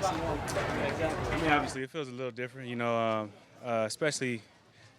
I mean, obviously, it feels a little different, especially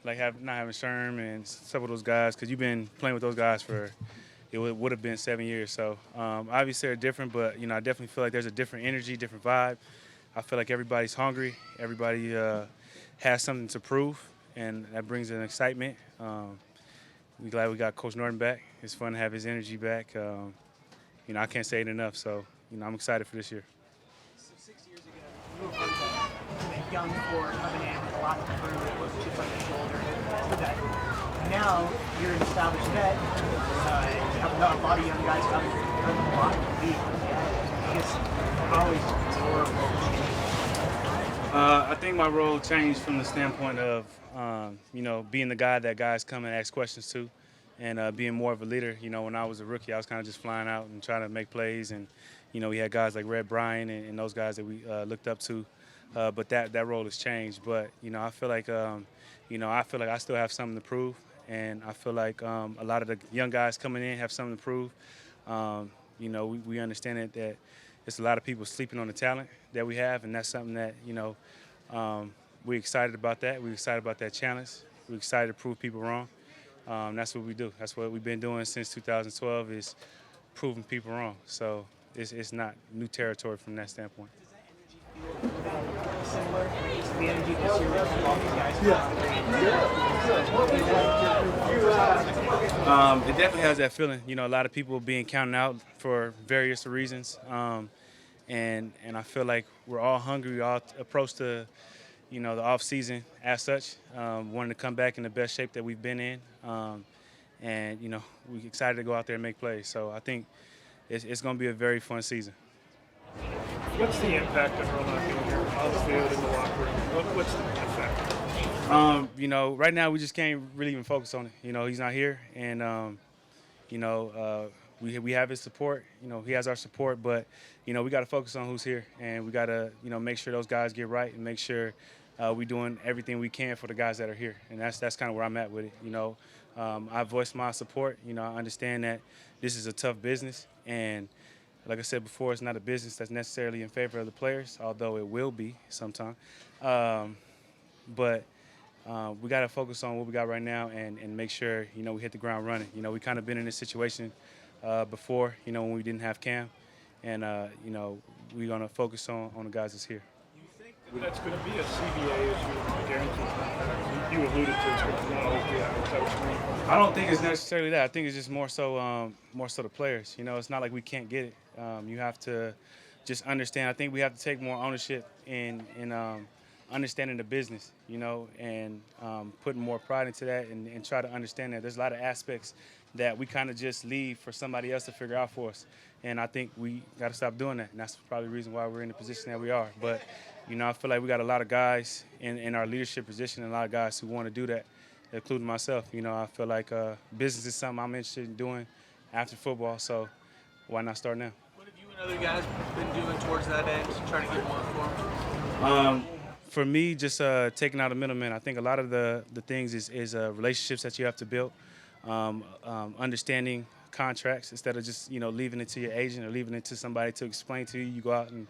like not having Sherm and some of those guys, because you've been playing with those guys for it would have been 7 years. So obviously they're different, but I definitely feel like there's a different energy, different vibe. I feel like everybody's hungry, everybody has something to prove, and that brings an excitement. We're glad we got Coach Norton back. It's fun to have his energy back. I can't say it enough. So I'm excited for this year. So 6 years ago, you were a young core coming in with a lot to prove. It was chips on your shoulder. Now you're an established vet. You have a lot of young guys coming. You're in the block to beat. It's always horrible. I think my role changed from the standpoint of, being the guy that guys come and ask questions to, and being more of a leader. When I was a rookie, I was kind of just flying out and trying to make plays, and we had guys like Red Bryant and those guys that we looked up to. But that role has changed. But I feel like I still have something to prove, and I feel like a lot of the young guys coming in have something to prove. We understand that it's a lot of people sleeping on the talent that we have, and that's something that we're excited about. We're excited about that challenge. We're excited to prove people wrong. That's what we do. That's what we've been doing since 2012, is proving people wrong. So it's not new territory from that standpoint. Does that energy feel similar? Is the energy this year with all these guys? It definitely has that feeling. A lot of people being counted out for various reasons, and I feel like we're all hungry. We all approach the off season as such, wanting to come back in the best shape that we've been in, and we're excited to go out there and make plays. So I think it's going to be a very fun season. What's the impact of Ronald being here on the field, in the locker room? What's the effect? Right now we just can't really even focus on it. He's not here, and we have his support. He has our support, but we got to focus on who's here, and we got to make sure those guys get right, and make sure we're doing everything we can for the guys that are here, and that's kind of where I'm at with it. I voiced my support. I understand that this is a tough business, and like I said before, it's not a business that's necessarily in favor of the players, although it will be sometime. But we got to focus on what we got right now and make sure, we hit the ground running. We kind of been in this situation before, when we didn't have Cam. And, we're going to focus on the guys that's here. You think that's going to be a CBA issue, guaranteed? You alluded to it's going to always be that coach. I don't think it's necessarily that. I think it's just more so the players. It's not like we can't get it. You have to just understand. I think we have to take more ownership in understanding the business, and putting more pride into that and try to understand that there's a lot of aspects that we kind of just leave for somebody else to figure out for us. And I think we got to stop doing that. And that's probably the reason why we're in the position that we are. But, I feel like we got a lot of guys in our leadership position and a lot of guys who want to do that, including myself. I feel like business is something I'm interested in doing after football, so why not start now? What have you and other guys been doing towards that end, trying to get more informed? For me, just taking out a middleman. I think a lot of the things is relationships that you have to build, understanding contracts instead of just leaving it to your agent or leaving it to somebody to explain to you. You go out and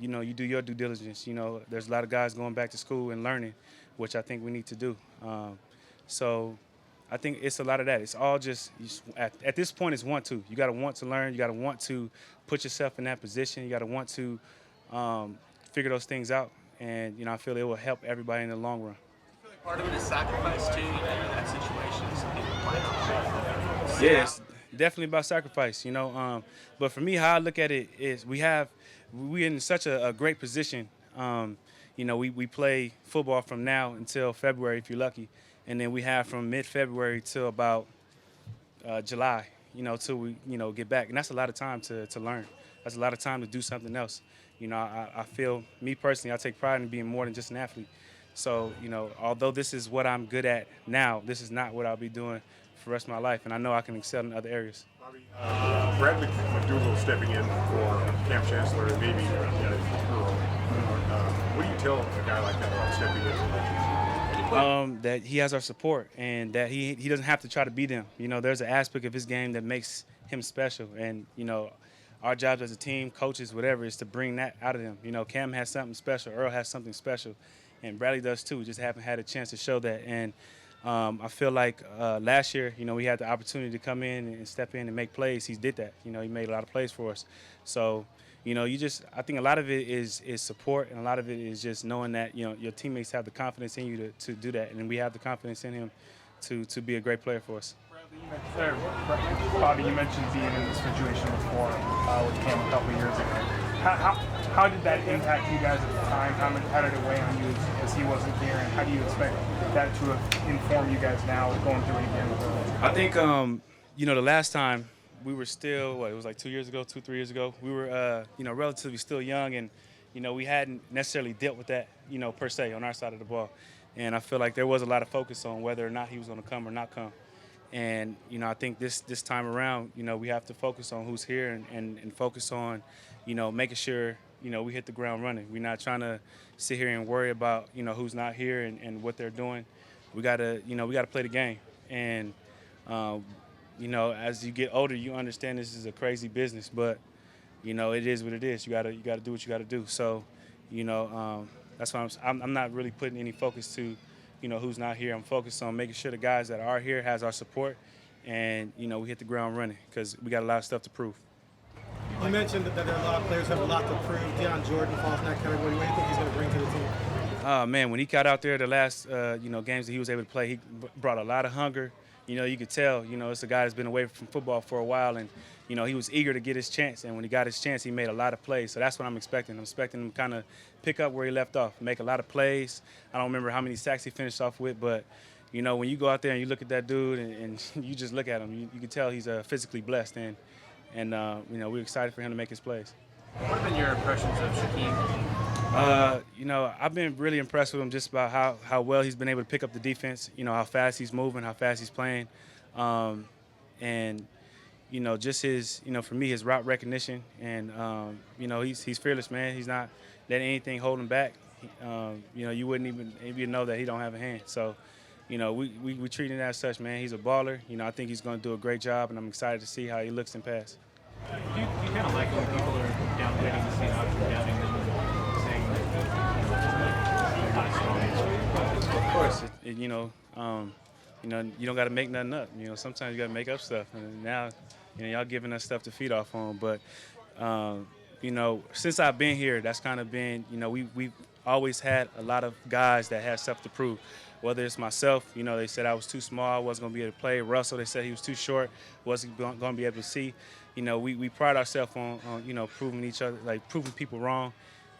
you do your due diligence. There's a lot of guys going back to school and learning, which I think we need to do. So I think it's a lot of that. It's all just at this point, it's want to. You got to want to learn. You got to want to put yourself in that position. You got to want to figure those things out. And, I feel it will help everybody in the long run. Do you feel like part of it is sacrifice, too? In that situation, some people might not. Yeah, it's definitely about sacrifice, But for me, how I look at it is we're in such a great position. We play football from now until February, if you're lucky. And then we have from mid-February till about July, till we, get back. And that's a lot of time to learn. That's a lot of time to do something else. I feel, me personally, I take pride in being more than just an athlete. So, although this is what I'm good at now, this is not what I'll be doing for the rest of my life. And I know I can excel in other areas. Bobby, Bradley McDougall stepping in for Cam Chancellor and maybe Earl. What do you tell a guy like that about stepping in? That he has our support and that he doesn't have to try to be them. There's an aspect of his game that makes him special. And, our jobs as a team, coaches, whatever, is to bring that out of them. You know, Cam has something special, Earl has something special, and Bradley does too. We just haven't had a chance to show that. And I feel like last year, you know, we had the opportunity to come in and step in and make plays. He did that. You know, he made a lot of plays for us. So, you know, I think a lot of it is support, and a lot of it is just knowing that, you know, your teammates have the confidence in you to do that, and we have the confidence in him to be a great player for us. Bobby, you mentioned being in this situation before with Cam a couple years ago. How did that impact you guys at the time? How did it weigh on you as he wasn't here? And how do you expect that to inform you guys now going through it again? I think, you know, the last time we were still, it was like 2 years ago, 3 years ago. We were, you know, relatively still young, and, you know, we hadn't necessarily dealt with that, you know, per se on our side of the ball. And I feel like there was a lot of focus on whether or not he was going to come or not come. And, you know, I think this time around, you know, we have to focus on who's here and focus on, you know, making sure, you know, we hit the ground running. We're not trying to sit here and worry about, you know, who's not here and what they're doing. We got to play the game. And, you know, as you get older, you understand this is a crazy business, but, you know, it is what it is. You got to do what you got to do. So, you know, that's why I'm not really putting any focus to, you know, who's not here. I'm focused on making sure the guys that are here has our support, and, you know, we hit the ground running because we got a lot of stuff to prove. You mentioned that there are a lot of players who have a lot to prove. Deion Jordan falls in that category. What do you think he's going to bring to the team? Man, when he got out there the last, you know, games that he was able to play, he brought a lot of hunger. You know, you could tell, you know, it's a guy that's been away from football for a while, and, you know, he was eager to get his chance. And when he got his chance, he made a lot of plays. So that's what I'm expecting. I'm expecting him to kind of pick up where he left off, make a lot of plays. I don't remember how many sacks he finished off with, but, you know, when you go out there and you look at that dude and you just look at him, you can tell he's physically blessed. And you know, we're excited for him to make his plays. What have been your impressions of Shaquem? You know, I've been really impressed with him just about how well he's been able to pick up the defense, you know, how fast he's moving, how fast he's playing. And, you know, just his, you know, for me, his route recognition. And, you know, he's fearless, man. He's not letting anything hold him back. You know, you wouldn't even know that he don't have a hand. So, you know, we treat him as such, man. He's a baller. You know, I think he's going to do a great job, and I'm excited to see how he looks in pass. Do you kind of like when people are downgrading the Seahawks and doubting them and saying that they're not as strong? Of course, you know, you don't got to make nothing up. You know, sometimes you got to make up stuff. And now, you know, y'all giving us stuff to feed off on. But, you know, since I've been here, that's kind of been, you know, we've always had a lot of guys that had stuff to prove. Whether it's myself, you know, they said I was too small, I wasn't going to be able to play. Russell, they said he was too short, wasn't going to be able to see. You know, we pride ourselves on, you know, proving each other, like proving people wrong,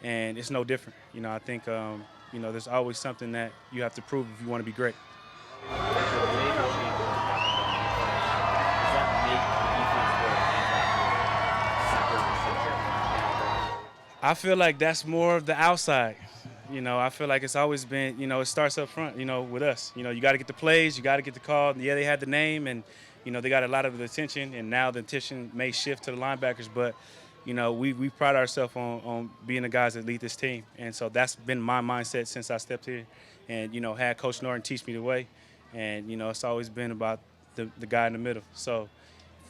and it's no different. You know, I think, you know, there's always something that you have to prove if you want to be great. I feel like that's more of the outside. You know, I feel like it's always been, you know, it starts up front, you know, with us. You know, you got to get the plays, you got to get the call. Yeah, they had the name, and, you know, they got a lot of the attention, and now the attention may shift to the linebackers. But, you know, we pride ourselves on being the guys that lead this team. And so that's been my mindset since I stepped here and, you know, had Coach Norton teach me the way. And, you know, it's always been about the guy in the middle. So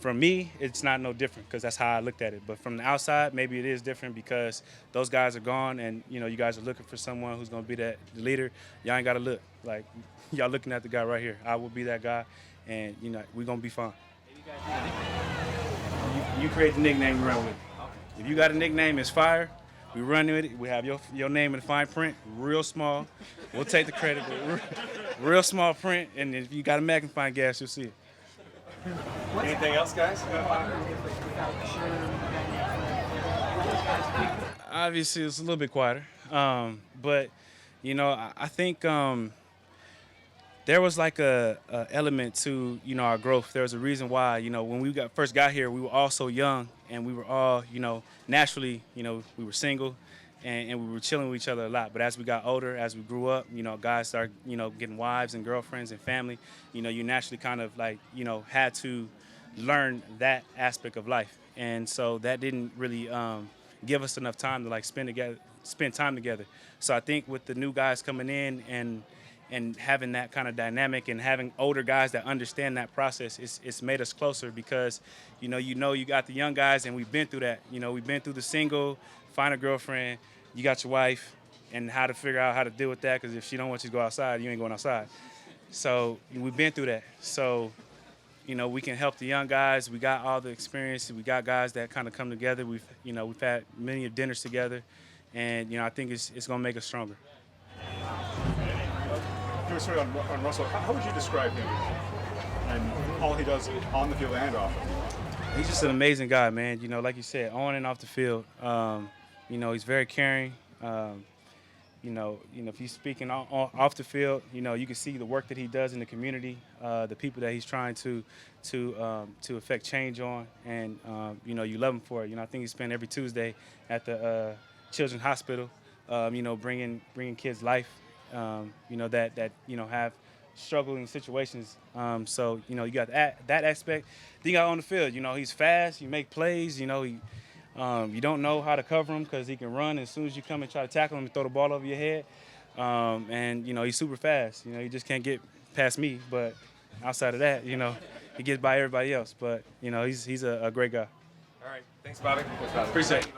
for me, it's not no different because that's how I looked at it. But from the outside, maybe it is different because those guys are gone and, you know, you guys are looking for someone who's going to be the leader. Y'all ain't got to look. Like, y'all looking at the guy right here. I will be that guy, and, you know, we're going to be fine. You create the nickname, we run with it. If you got a nickname, it's fire. We run with it. We have your name in fine print, real small. We'll take the credit, but real small print. And if you got a magnifying glass, you'll see it. Anything else, guys? Obviously, it's a little bit quieter. But, you know, I think there was like a element to, you know, our growth. There was a reason why, you know, when we first got here, we were all so young and we were all, you know, naturally, you know, we were single and we were chilling with each other a lot. But as we got older, as we grew up, you know, guys started, you know, getting wives and girlfriends and family, you know, you naturally kind of like, you know, had to learn that aspect of life. And so that didn't really give us enough time to like spend time together. So I think with the new guys coming in and having that kind of dynamic and having older guys that understand that process, it's made us closer because, you got the young guys and we've been through that. We've been through the single, find a girlfriend, you got your wife, and how to figure out how to deal with that because if she don't want you to go outside, you ain't going outside. So we've been through that. So, we can help the young guys. We got all the experience. We got guys that kind of come together. We've had many dinners together, and I think it's going to make us stronger. Give a story on Russell. How would you describe him and all he does on the field and off the field? He's just an amazing guy, man. Like you said, on and off the field. He's very caring. If he's speaking off the field, you can see the work that he does in the community, the people that he's trying to affect change on, and you love him for it. I think he spent every Tuesday at the Children's Hospital, bringing kids life, that have struggling situations. So you got that aspect. Then you got on the field. He's fast. You make plays. You don't know how to cover him because he can run. As soon as you come and try to tackle him and throw the ball over your head, and he's super fast. You just can't get past me. But outside of that, he gets by everybody else. But he's a great guy. All right, thanks, Bobby. Appreciate it.